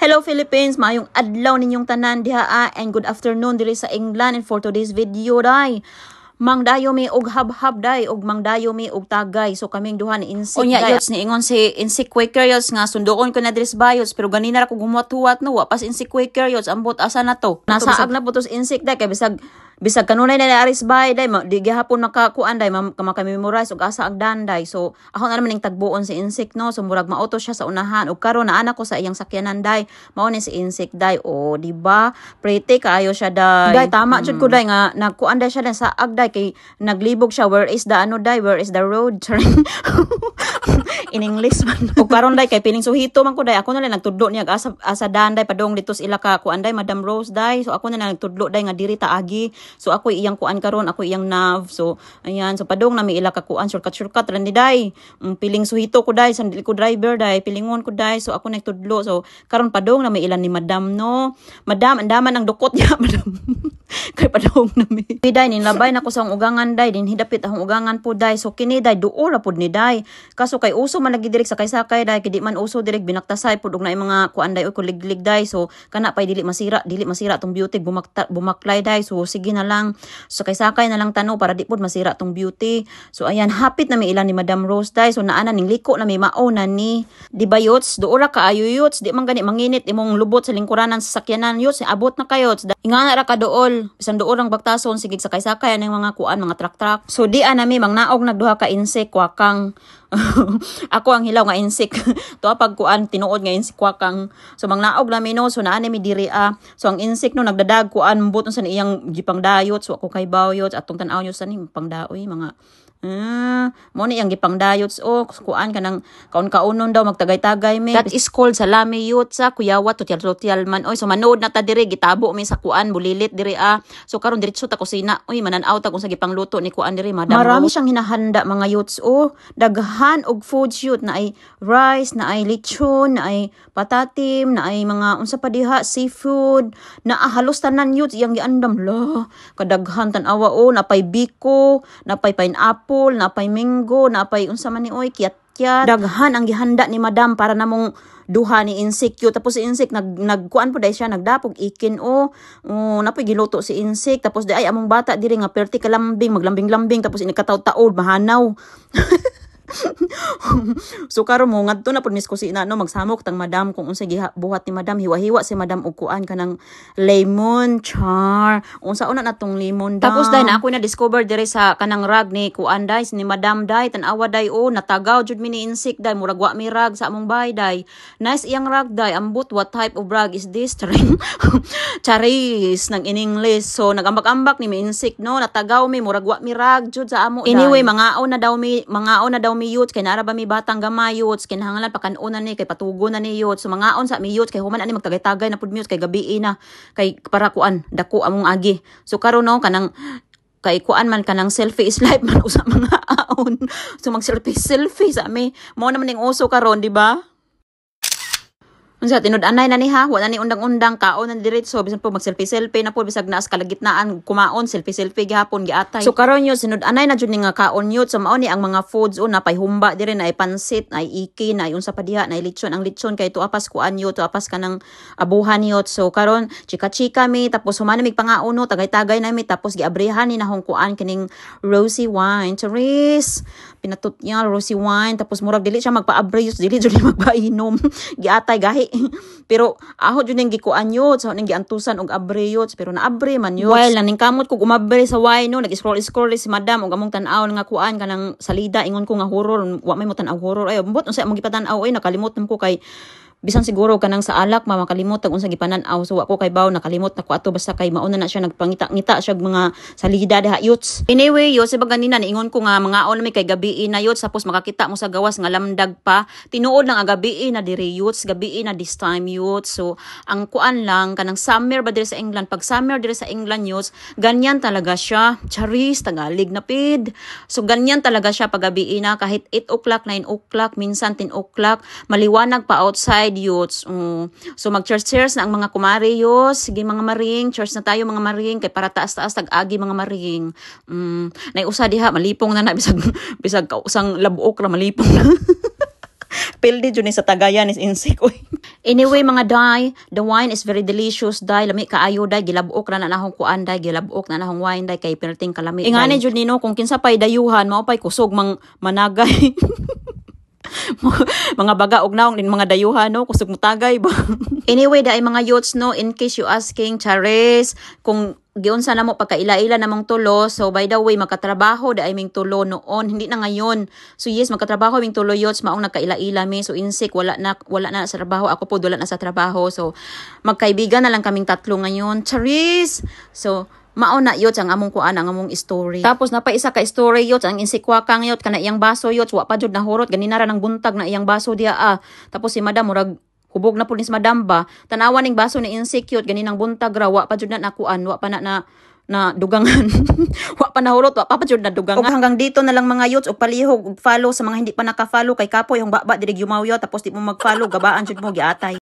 Hello Philippines, maayong adlaw ninyong tanan diha and good afternoon diri sa England. And for today's video day, mangdayo mi og hab-hab day og mangdayo mi og tagay. So kaming duha ni insik day. Yots ni ingon si insik quaker yots nga sundoon ko na diri sa bayots pero ganina ra ko gumuwat-huwat no wa pas insik quaker yots ambot asa na to. Nasaag na putos insik day kay bisag kanunay na aris bay day di gihapon makakuan day maka-memorize og asa ag danday. So ako na naman ning tagbuon si insik no. So murag mauto siya sa unahan ug karon naa na ko sa iyang sakyanan day. Mao ni si insik day. O di ba? Pretty kaayo siya day. Day tama jud ko day nga nagkuan day siya sa ag day kay naglibog siya. Where is the ano day? Where is the road? In English man. O karon day kay piling suhito man ko day. Ako na lang nagtudlo niya asa danday padong dito sa ila ka kuan day Madam Rose day. So ako na lang nagtudlo day nga diri ta agi. So ako iyang kuan karon, ako iyang nav. So ayan, so padong na mi ila ka kuan shortcut ra ni day. Piling suhito ko day, sandili ko driver day, pilingon ko day. So ako nagtudlo. So karon padong na mi ilan ni Madam no. Madam, andaman ang dukot niya, Madam. Kay padong na mi. Day ninlabay na ko sa ugangan day, din hidapit ang ugangan po day. So kini day duol ra pud ni day. Kaso kay uso man lagi direk sakay-sakay day, kay di man uso direk binaktasay pud og na mga kuan day o kuliglig day. So kana pay dili masira tong beauty bumaklay day. So sige na lang. So sakay-sakay na lang tano para di pud masira tong beauty. So ayan, hapit na mi ilan ni Madam Rose day. So naana ning liko na mi mao na ni. Di ba yots, duol ra kaayo yots, di man gani manginit imong lubot sa lingkuranan sa sakyanan yots, abot na kayots. Ingana ra ka dool, bisan duol rang baktason sige sakay-sakay aning mga kuan mga truck. So di anami mangnaog nagduha ka insik wakang. Ako ang hilaw nga insik. To pag kuan tinuod nga insik wakang. So mangnaog lami no, so naani mi diri So ang insik no nagdadag kuan buton sa iyang gipang dayot. So ako kay bawyot atong tan-aw nyo sa ni pangdaoy mga mo ni ang gipang dayots o kuan kanang kaon-kaunon daw magtagay-tagay mi. That is called salami yut sa kuyawat tutyal man. Oy so manood na ta diri gitabo mi sa kuan bulilit diri So karon diretso ta kusina. Oy manan-aw ta kung sa gipang luto ni kuan diri Madam. Marami siyang hinahanda mga yuts o daghan og food shoot na ay rice, na ay lechon, na ay patatim, na ay mga unsa pa diha seafood, na halos tanan yuts iyang giandam la. Kadaghan tan-awa o napay biko, napay pineapple, napay mango, napay unsa man ni oy kiyat-kiyat. Daghan ang gihanda ni Madam para namong duha ni insik yun. Tapos si insik nagkuan po dahil siya nagdapog ikin napoy giluto si insik. Tapos di ay among bata diri nga perti kalambing maglambing-lambing tapos inikataw-taod mahanaw. So karon mo ngadto na pud mis kusina no magsamok tang Madam kung unsa buhat ni Madam hiwa-hiwa si Madam og kuan kanang lemon char unsa una natong lemon daw. Tapos dai na ako na discover dire sa kanang rag ni kuan dai ni Madam dai tan-awa dai natagaw jud mi ni insik dai murag wa mi rag sa among bahay dai. Nice iyang rag dai ambot what type of rag is this? Charis nang in English. So nagambak-ambak ni mi insik no natagaw mi murag wa mi rag jud sa amo dai. Anyway mangaon na daw mi youths kay nara ba mi batang gamay youths kinahanglan pakanunan ni kay patugo na ni youths. So mangaon sa mi youths kay human ani magtagay-tagay na pud mi youths kay gabi na kay para kuan dako among agi. So karon no kanang kay kuan man kanang selfie is life man usa mga aon. So mag selfie sa mi mo naman ning uso karon di ba? Unsa tinud-anay na ni wala ni undang-undang kaon na diretso bisan po mag selfie na po bisag naas kalagitnaan kumaon selfie gihapon giatay. So karon yo sinud-anay na jud ni nga kaon yo. So mao ni ang mga foods napay humba dire na ay pansit na ay iki na ay unsa pa diha na ay lechon. Ang lechon kay to apas kuan yo to apas kanang abuhan yo. So karon chika-chika mi tapos humana mig pangaon no tagay-tagay na mi tapos giabrehan ni nahong kuan kining rosy wine. Charis pinatut niya rosy wine tapos murag dili siya magpa-abre yo dili jud magpainom giatay gahi. Pero aho jud ning gikuan yot sa ning giantusan og abre yot pero naabre man yot. While naning kamot ko umabre sa wine no nag-scroll si Madam og among tan-aw nga kuan kanang salida ingon ko nga horror wa may mo tan-aw horror ay ambot unsa among gipatan-aw ay nakalimot ko kay bisan siguro kanang sa alak makalimot tag unsa gipanan-aw so ako kay baw nakalimot na ko ato basta kay mauna na siya nagpangita-ngita siya mga salida diha yuts. Anyway yo sa ganina niingon ko nga mga on may kay gabi na yuts tapos makakita mo sa gawas nga lamdag pa tinuod lang ang gabi na diri yuts gabi na this time yuts. So ang kuan lang kanang summer ba diri sa England pag summer diri sa England yuts ganyan talaga siya charis Tagalog na pid. So ganyan talaga siya pag gabi na kahit 8 o'clock 9 o'clock minsan 10 o'clock maliwanag pa outside youths. So mag-church na ang mga kumari yos. Sige mga maring, church na tayo mga maring kay para taas-taas tag-agi mga maring. Nay usa diha malipong na bisag kausang labuok ra malipong na. Pildi jud ni sa tagayan is insik oy. Anyway mga day, the wine is very delicious day. Lami kaayo day, gilabok ra na nahong kuan day, gilabok na nahong wine day kay perting kalami. Ingani jud nino kung kinsa pay dayuhan mao pay kusog managay. Mga baga og naong din mga dayuhan no kusog mutagay ba. Anyway day mga youths no, in case you asking Charis kung giunsa na mo pagkaila-ila namong tulo, so by the way magkatrabaho da ay ming tulo noon, hindi na ngayon. So yes, magkatrabaho ming tulo youths maong nagkaila-ila mi, so insik wala na sa trabaho, ako po wala na sa trabaho, so magkaibigan na lang kaming tatlo ngayon. Charis. So mao na yot ang among kuan ang among story. Tapos na pa isa ka story yot ang insikwakang yot kana iyang baso yot wa pa jud nahurot ganina ra nang buntag na iyang baso diha. Tapos si madam murag hubog na pulis madam ba tanawan ning baso ni insecure ganinang buntag ra wa pa jud na nakuan, wa pa na dugangan. Wa pa nahurot, wa pa jud na dugangan. Og hanggang dito na lang mga youths, og palihog og follow sa mga hindi pa naka-follow kay kapoy yung baba diri yumaw tapos di mo mag-follow gabaan jud mo giatay.